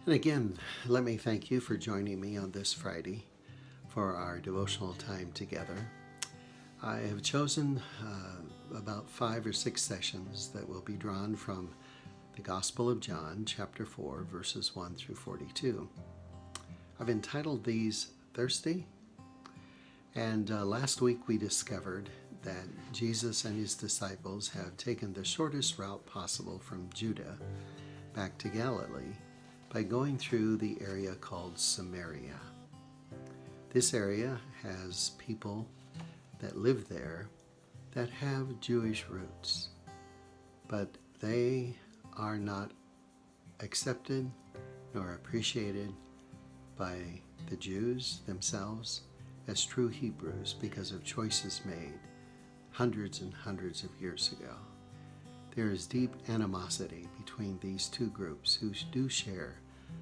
And again, let me thank you for joining me on this Friday for our devotional time together. I have chosen about 5 or 6 sessions that will be drawn from the Gospel of John, chapter 4, verses 1 through 42. I've entitled these Thirsty. And last week we discovered that Jesus and his disciples have taken the shortest route possible from Judah back to Galilee by going through the area called Samaria. This area has people that live there that have Jewish roots, but they are not accepted nor appreciated by the Jews themselves as true Hebrews because of choices made hundreds and hundreds of years ago. There is deep animosity between these two groups who do share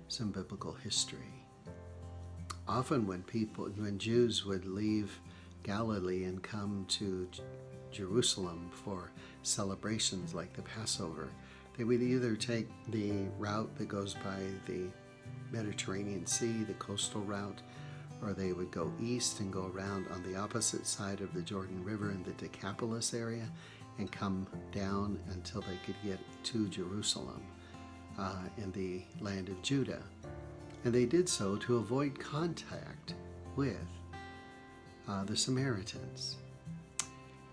some biblical history. Often when Jews would leave Galilee and come to Jerusalem for celebrations like the Passover, they would either take the route that goes by the Mediterranean Sea, the coastal route, or they would go east and go around on the opposite side of the Jordan River in the Decapolis area and come down until they could get to Jerusalem in the land of Judah. And they did so to avoid contact with the Samaritans.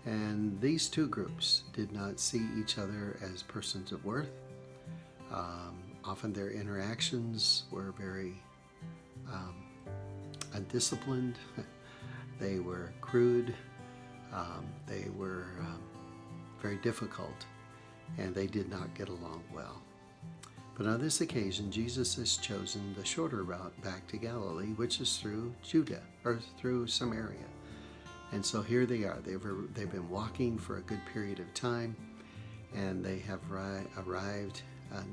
And these two groups did not see each other as persons of worth. Often their interactions were very undisciplined. They were crude. They were very difficult, and they did not get along well. But on this occasion, Jesus has chosen the shorter route back to Galilee, which is through Judah, or through Samaria. And so here they are. They've been walking for a good period of time, and they have arrived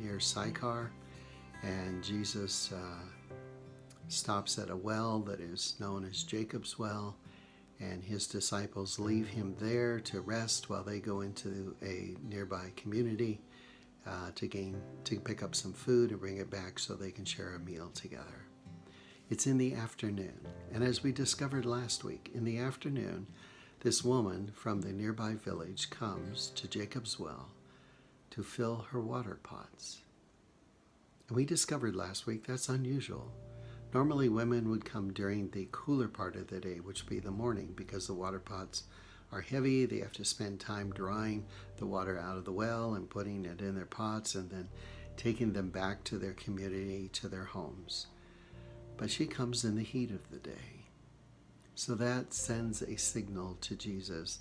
near Sychar, and Jesus stops at a well that is known as Jacob's Well, and his disciples leave him there to rest while they go into a nearby community to pick up some food and bring it back so they can share a meal together. It's in the afternoon, and as we discovered last week, in the afternoon, this woman from the nearby village comes to Jacob's Well to fill her water pots. And we discovered last week that's unusual. Normally women would come during the cooler part of the day, which would be the morning, because the water pots are heavy. They have to spend time drawing the water out of the well and putting it in their pots and then taking them back to their community, to their homes. But she comes in the heat of the day. So that sends a signal to Jesus,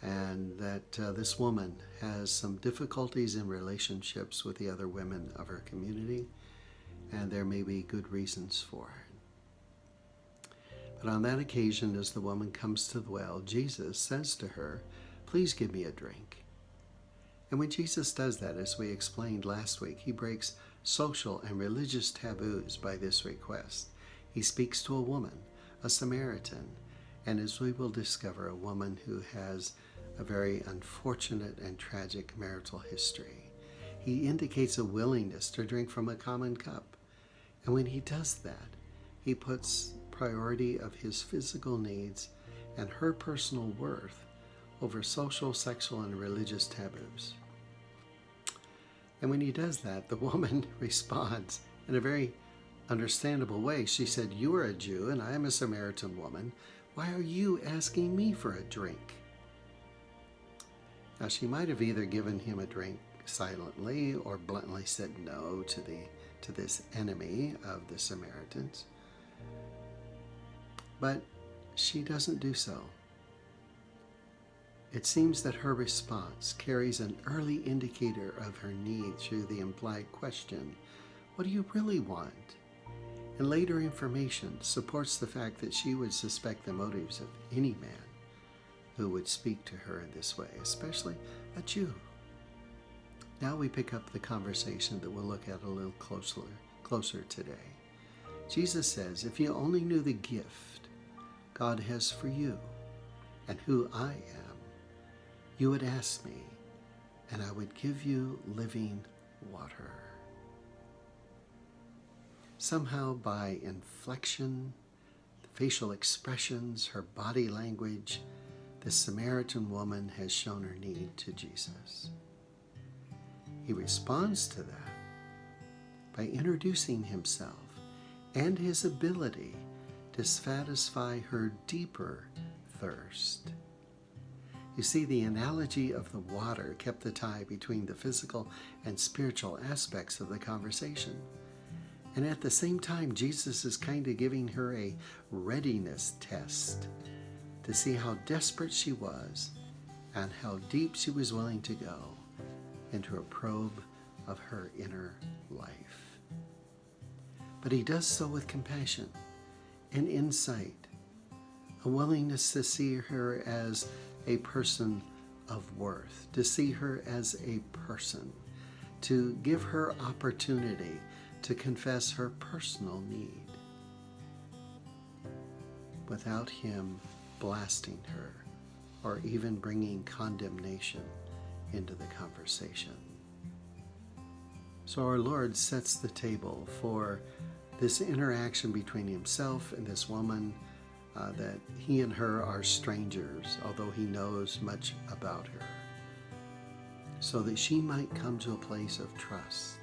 and that this woman has some difficulties in relationships with the other women of her community, and there may be good reasons for it. But on that occasion, as the woman comes to the well, Jesus says to her, "Please give me a drink." And when Jesus does that, as we explained last week, he breaks social and religious taboos by this request. He speaks to a woman, a Samaritan, and as we will discover, a woman who has a very unfortunate and tragic marital history. He indicates a willingness to drink from a common cup. And when he does that, he puts priority of his physical needs and her personal worth over social, sexual, and religious taboos. And when he does that, the woman responds in a very understandable way. She said, "You are a Jew and I am a Samaritan woman. Why are you asking me for a drink?" Now, she might have either given him a drink silently or bluntly said no to this enemy of the Samaritans. But she doesn't do so. It seems that her response carries an early indicator of her need through the implied question, "What do you really want?" And later information supports the fact that she would suspect the motives of any man who would speak to her in this way, especially a Jew. Now we pick up the conversation that we'll look at a little closer today. Jesus says, "If you only knew the gift God has for you and who I am, you would ask me, and I would give you living water." Somehow by inflection, facial expressions, her body language, the Samaritan woman has shown her need to Jesus. He responds to that by introducing himself and his ability to satisfy her deeper thirst. You see, the analogy of the water kept the tie between the physical and spiritual aspects of the conversation. And at the same time, Jesus is kind of giving her a readiness test to see how desperate she was and how deep she was willing to go into a probe of her inner life. But he does so with compassion and insight, a willingness to see her as a person of worth, to see her as a person, to give her opportunity to confess her personal need without him blasting her or even bringing condemnation into the conversation. So our Lord sets the table for this interaction between himself and this woman, that he and her are strangers, although he knows much about her, so that she might come to a place of trust